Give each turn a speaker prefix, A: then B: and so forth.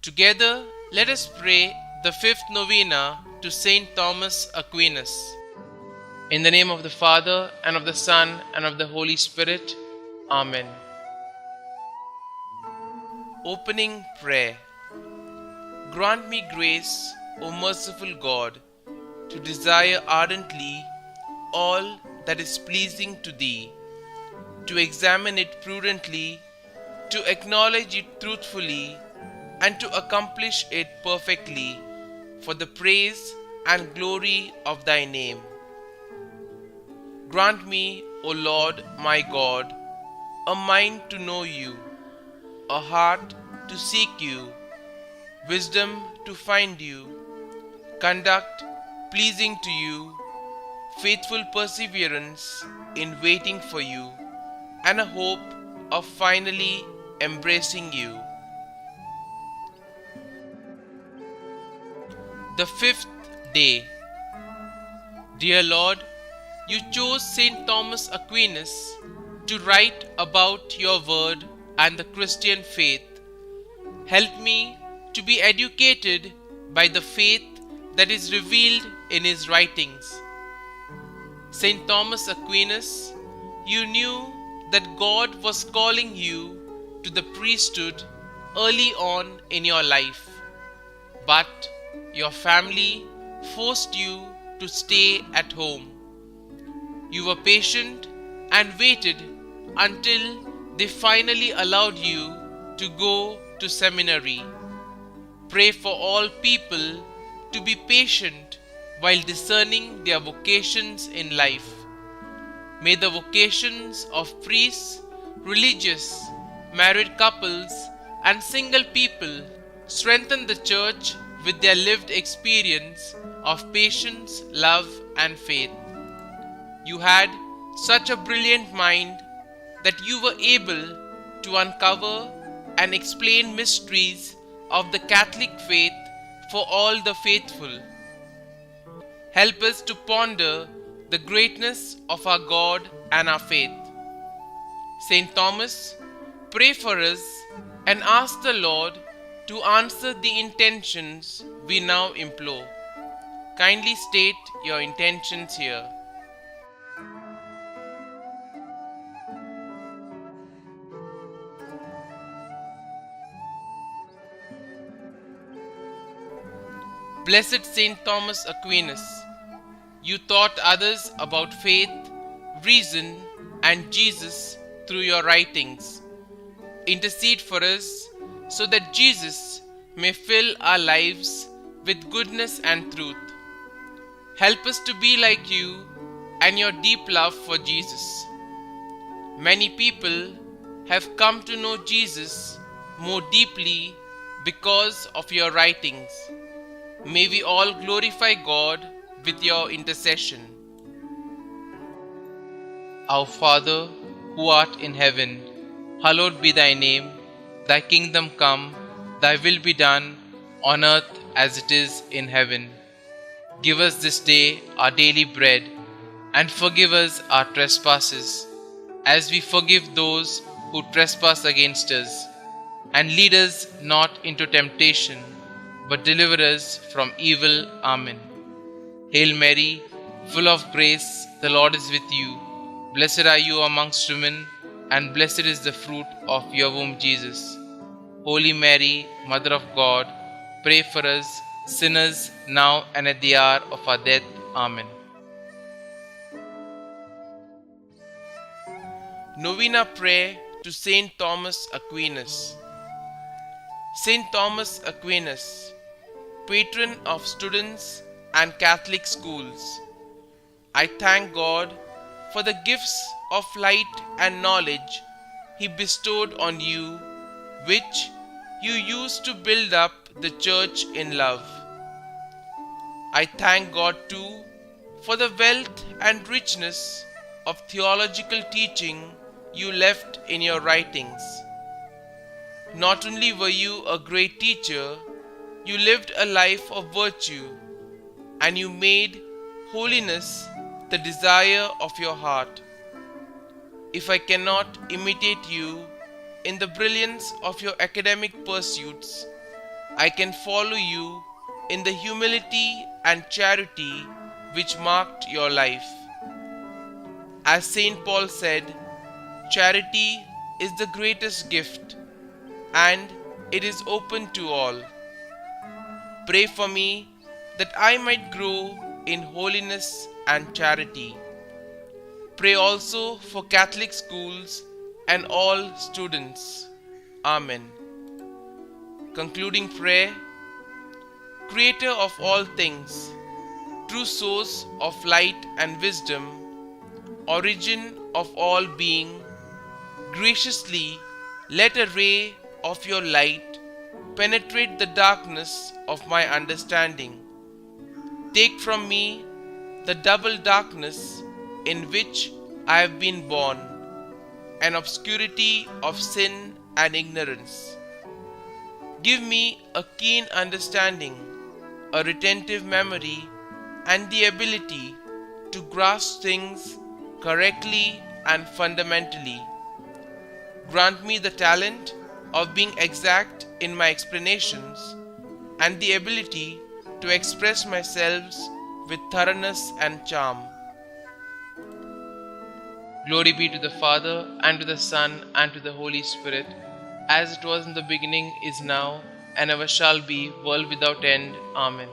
A: Together, let us pray the fifth novena to St Thomas Aquinas. In the name of the Father, and of the Son, and of the Holy Spirit. Amen. Opening Prayer. Grant me grace, O merciful God, to desire ardently all that is pleasing to Thee, to examine it prudently, to acknowledge it truthfully, and to accomplish it perfectly, for the praise and glory of Thy name. Grant me, O Lord my God, a mind to know You, a heart to seek You, wisdom to find You, conduct pleasing to You, faithful perseverance in waiting for You, and a hope of finally embracing You. The fifth day. Dear Lord, You chose St Thomas Aquinas to write about Your word and the Christian faith. Help me to be educated by the faith that is revealed in his writings. St Thomas Aquinas, you knew that God was calling you to the priesthood early on in your life, but your family forced you to stay at home. You were patient and waited until they finally allowed you to go to seminary. Pray for all people to be patient while discerning their vocations in life. May the vocations of priests, religious, married couples, and single people strengthen the Church with their lived experience of patience, love, and faith. You had such a brilliant mind that you were able to uncover and explain mysteries of the Catholic faith for all the faithful. Help us to ponder the greatness of our God and our faith. St. Thomas, pray for us and ask the Lord to answer the intentions we now implore. Kindly state your intentions here. Blessed St Thomas Aquinas, you taught others about faith, reason, and Jesus through your writings. Intercede for us so that Jesus may fill our lives with goodness and truth. Help us to be like you and your deep love for Jesus. Many people have come to know Jesus more deeply because of your writings. May we all glorify God with your intercession. Our Father, who art in heaven, hallowed be Thy name. Thy kingdom come, Thy will be done, on earth as it is in heaven. Give us this day our daily bread, and forgive us our trespasses, as we forgive those who trespass against us. And lead us not into temptation, but deliver us from evil. Amen. Hail Mary, full of grace, the Lord is with you. Blessed are you amongst women, and blessed is the fruit of your womb, Jesus. Holy Mary, Mother of God, pray for us sinners, now and at the hour of our death. Amen. Novena Prayer to St Thomas Aquinas. St Thomas Aquinas, patron of students and Catholic schools, I thank God for the gifts of light and knowledge He bestowed on you, which you used to build up the Church in love. I thank God too for the wealth and richness of theological teaching you left in your writings. Not only were you a great teacher, you lived a life of virtue, and you made holiness the desire of your heart. If I cannot imitate you in the brilliance of your academic pursuits, I can follow you in the humility and charity which marked your life. As St. Paul said, charity is the greatest gift, and it is open to all. Pray for me that I might grow in holiness and charity. Pray also for Catholic schools and all students. Amen. Concluding prayer. Creator of all things, true source of light and wisdom, origin of all being, graciously let a ray of your light penetrate the darkness of my understanding. Take from me the double darkness in which I have been born, an obscurity of sin and ignorance. Give me a keen understanding, a retentive memory, and the ability to grasp things correctly and fundamentally. Grant me the talent of being exact in my explanations and the ability to express myself with thoroughness and charm. Glory be to the Father, and to the Son, and to the Holy Spirit, as it was in the beginning, is now, and ever shall be, world without end. Amen.